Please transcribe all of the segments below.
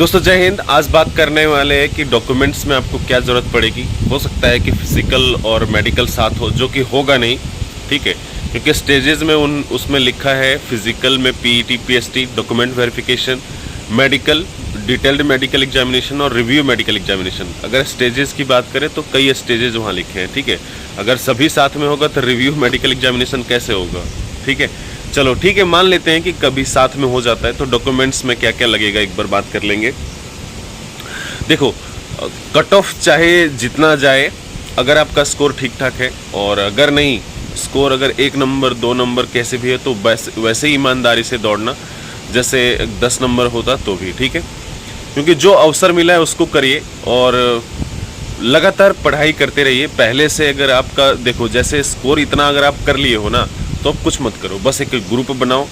दोस्तों जय हिंद। आज बात करने वाले हैं कि डॉक्यूमेंट्स में आपको क्या ज़रूरत पड़ेगी। हो सकता है कि फिजिकल और मेडिकल साथ हो, जो कि होगा नहीं, ठीक है, क्योंकि स्टेजेस में उसमें लिखा है फिजिकल में PET PST document verification, medical detailed medical examination और रिव्यू मेडिकल एग्जामिनेशन। अगर स्टेजेस की बात करें तो कई स्टेजेस वहाँ लिखे हैं, ठीक है। अगर सभी साथ में होगा तो रिव्यू मेडिकल एग्जामिनेशन कैसे होगा, ठीक है। चलो ठीक है, मान लेते हैं कि कभी साथ में हो जाता है तो डॉक्यूमेंट्स में क्या क्या लगेगा एक बार बात कर लेंगे। देखो, कट ऑफ चाहे जितना जाए, अगर आपका स्कोर ठीक ठाक है, और अगर नहीं, स्कोर अगर 1 नंबर 2 नंबर कैसे भी है तो वैसे ही ईमानदारी से दौड़ना, जैसे 10 नंबर होता तो भी ठीक है। क्योंकि जो अवसर मिला है उसको करिए और लगातार पढ़ाई करते रहिए। पहले से अगर आपका देखो, जैसे स्कोर इतना अगर आप कर लिए हो ना, तो अब कुछ मत करो, बस एक ग्रुप बनाओ,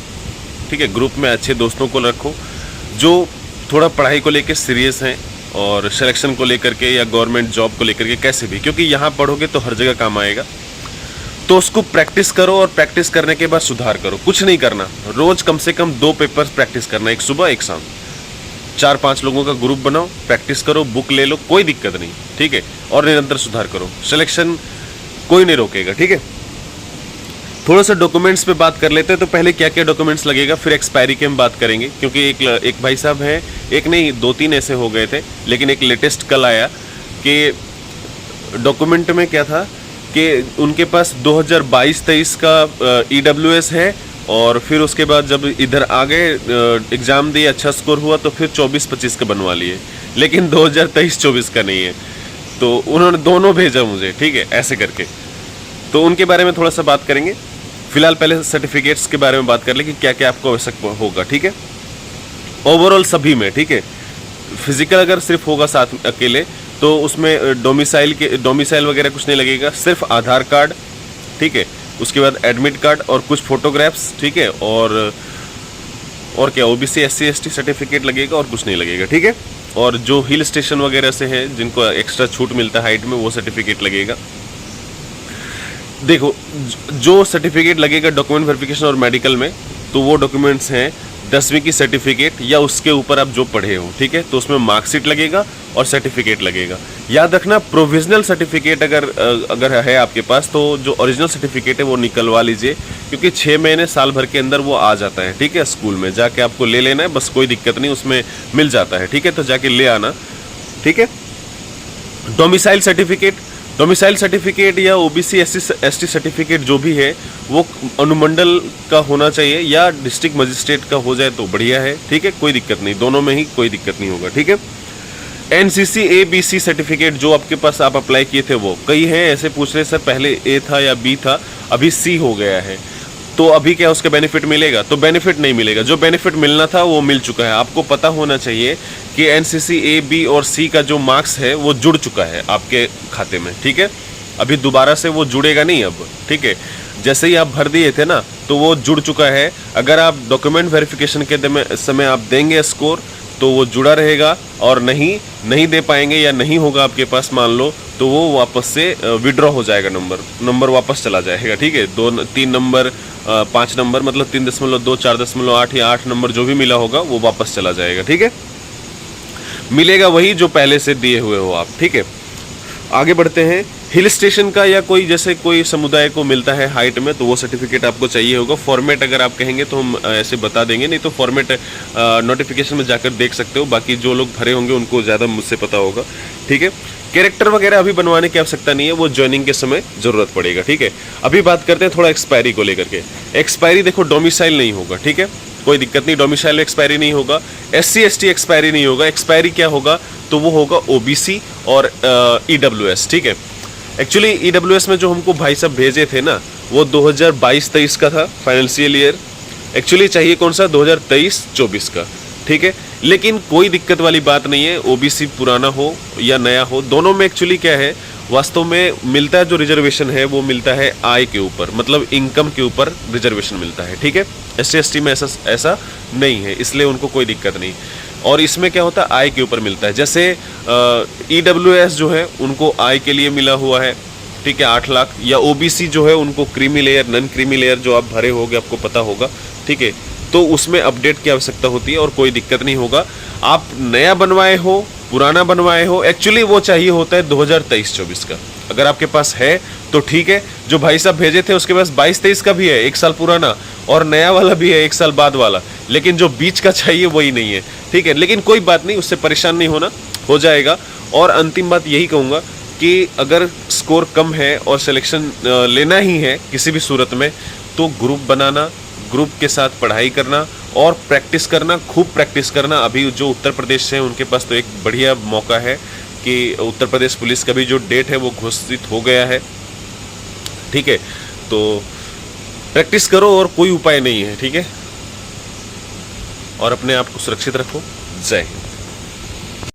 ठीक है। ग्रुप में अच्छे दोस्तों को रखो जो थोड़ा पढ़ाई को लेकर सीरियस हैं और सिलेक्शन को लेकर के या गवर्नमेंट जॉब को लेकर के कैसे भी, क्योंकि यहाँ पढ़ोगे तो हर जगह काम आएगा। तो उसको प्रैक्टिस करो और प्रैक्टिस करने के बाद सुधार करो। कुछ नहीं करना, रोज कम से कम 2 पेपर्स प्रैक्टिस करना, एक सुबह एक शाम। 4-5 लोगों का ग्रुप बनाओ, प्रैक्टिस करो, बुक ले लो, कोई दिक्कत नहीं, ठीक है। और निरंतर सुधार करो, सिलेक्शन कोई नहीं रोकेगा, ठीक है। थोड़ा सा डॉक्यूमेंट्स पे बात कर लेते हैं। तो पहले क्या क्या डॉक्यूमेंट्स लगेगा, फिर एक्सपायरी की हम बात करेंगे, क्योंकि एक भाई साहब हैं, एक नहीं 2-3 ऐसे हो गए थे, लेकिन एक लेटेस्ट कल आया कि डॉक्यूमेंट में क्या था कि उनके पास 2022-23 का EWS है, और फिर उसके बाद जब इधर आ गए एग्ज़ाम दिए, अच्छा स्कोर हुआ, तो फिर 24-25 का बनवा लिए, लेकिन 2023-24 का नहीं है। तो उन्होंने दोनों भेजा मुझे, ठीक है, ऐसे करके। तो उनके बारे में थोड़ा सा बात करेंगे। फिलहाल पहले सर्टिफिकेट्स के बारे में बात कर ले कि क्या क्या आपको आवश्यक होगा, ठीक है। ओवरऑल सभी में, ठीक है। फिजिकल अगर सिर्फ होगा साथ में अकेले, तो उसमें डोमिसाइल वगैरह कुछ नहीं लगेगा, सिर्फ आधार कार्ड, ठीक है। उसके बाद एडमिट कार्ड और कुछ फोटोग्राफ्स, ठीक है। और क्या OBC SC ST सर्टिफिकेट लगेगा और कुछ नहीं लगेगा, ठीक है। और जो हिल स्टेशन वगैरह से हैं जिनको एक्स्ट्रा छूट मिलता है हाइट में, वो सर्टिफिकेट लगेगा। देखो, जो सर्टिफिकेट लगेगा डॉक्यूमेंट वेरिफिकेशन और मेडिकल में, तो वो डॉक्यूमेंट्स हैं 10वीं की सर्टिफिकेट या उसके ऊपर आप जो पढ़े हो, ठीक है। तो उसमें मार्कशीट लगेगा और सर्टिफिकेट लगेगा। याद रखना, प्रोविजनल सर्टिफिकेट अगर है आपके पास, तो जो ओरिजिनल सर्टिफिकेट है वो निकलवा लीजिए, क्योंकि 6 महीने साल भर के अंदर वो आ जाता है, ठीक है। स्कूल में जाके आपको ले लेना है, बस कोई दिक्कत नहीं, उसमें मिल जाता है, ठीक है। तो जाके ले आना, ठीक है। डोमिसाइल सर्टिफिकेट या OBC SC सर्टिफिकेट जो भी है, वो अनुमंडल का होना चाहिए या डिस्ट्रिक्ट मजिस्ट्रेट का हो जाए तो बढ़िया है, ठीक है। कोई दिक्कत नहीं, दोनों में ही कोई दिक्कत नहीं होगा, ठीक है। NCC ABC सर्टिफिकेट जो आपके पास आप अप्लाई किए थे, वो कई हैं ऐसे पूछ रहे सर पहले A था या B था, अभी C हो गया है, तो अभी क्या उसका बेनिफिट मिलेगा? तो बेनिफिट नहीं मिलेगा, जो बेनिफिट मिलना था वो मिल चुका है। आपको पता होना चाहिए कि NCC A B और C का जो मार्क्स है वो जुड़ चुका है आपके खाते में, ठीक है। अभी दोबारा से वो जुड़ेगा नहीं अब, ठीक है। जैसे ही आप भर दिए थे ना, तो वो जुड़ चुका है। अगर आप डॉक्यूमेंट वेरिफिकेशन के समय आप देंगे स्कोर, तो वो जुड़ा रहेगा, और नहीं दे पाएंगे या नहीं होगा आपके पास, मान लो, तो वो वापस से विड्रॉ हो जाएगा, नंबर वापस चला जाएगा, ठीक है। 2-3 नंबर 5 नंबर, मतलब 3.2 4.8 या 8 नंबर जो भी मिला होगा वो वापस चला जाएगा, ठीक है। मिलेगा वही जो पहले से दिए हुए हो आप, ठीक है। आगे बढ़ते हैं। हिल स्टेशन का या कोई समुदाय को मिलता है हाइट में, तो वो सर्टिफिकेट आपको चाहिए होगा। फॉर्मेट अगर आप कहेंगे तो हम ऐसे बता देंगे, नहीं तो फॉर्मेट नोटिफिकेशन में जाकर देख सकते हो। बाकी जो लोग भरे होंगे उनको ज़्यादा मुझसे पता होगा, ठीक है। कैरेक्टर वगैरह अभी बनवाने की आवश्यकता नहीं है, वो ज्वाइनिंग के समय ज़रूरत पड़ेगा, ठीक है। अभी बात करते हैं थोड़ा एक्सपायरी को लेकर के। एक्सपायरी देखो, डोमिसाइल नहीं होगा, ठीक है, कोई दिक्कत नहीं, डोमिसाइल एक्सपायरी नहीं होगा, SC ST एक्सपायरी नहीं होगा। एक्सपायरी क्या होगा? तो वो होगा OBC और EWS, ठीक है। एक्चुअली EWS में जो हमको भाई साहब भेजे थे ना, वो 2022-23 का था फाइनेंशियल ईयर। एक्चुअली चाहिए कौन सा? 2023-24 का, ठीक है। लेकिन कोई दिक्कत वाली बात नहीं है, OBC पुराना हो या नया हो, दोनों में एक्चुअली क्या है, वास्तव में मिलता है जो रिजर्वेशन है वो मिलता है आय के ऊपर, मतलब इनकम के ऊपर रिजर्वेशन मिलता है, ठीक है। SC ST में ऐसा नहीं है, इसलिए उनको कोई दिक्कत नहीं। और इसमें क्या होता है, आय के ऊपर मिलता है। जैसे EWS जो है उनको आय के लिए मिला हुआ है, ठीक है, 8 लाख। या OBC जो है उनको creamy layer, non creamy layer जो आप भरे होगे आपको पता होगा, ठीक है, तो उसमें अपडेट की आवश्यकता होती है और कोई दिक्कत नहीं होगा। आप नया बनवाए हो, पुराना बनवाए हो, एक्चुअली वो चाहिए होता है 2023-24 का। अगर आपके पास है तो ठीक है, जो भाई साहब भेजे थे उसके पास 22-23 का भी है, 1 साल पुराना, और नया वाला भी है 1 साल बाद वाला, लेकिन जो बीच का चाहिए वही नहीं है, ठीक है। लेकिन कोई बात नहीं, उससे परेशान नहीं होना, हो जाएगा। और अंतिम बात यही कहूँगा कि अगर स्कोर कम है और सिलेक्शन लेना ही है किसी भी सूरत में, तो ग्रुप बनाना, ग्रुप के साथ पढ़ाई करना और प्रैक्टिस करना, खूब प्रैक्टिस करना। अभी जो उत्तर प्रदेश से हैं उनके पास तो एक बढ़िया मौका है कि उत्तर प्रदेश पुलिस का भी जो डेट है वो घोषित हो गया है, ठीक है। तो प्रैक्टिस करो और कोई उपाय नहीं है, ठीक है। और अपने आप को सुरक्षित रखो। जय हिंद।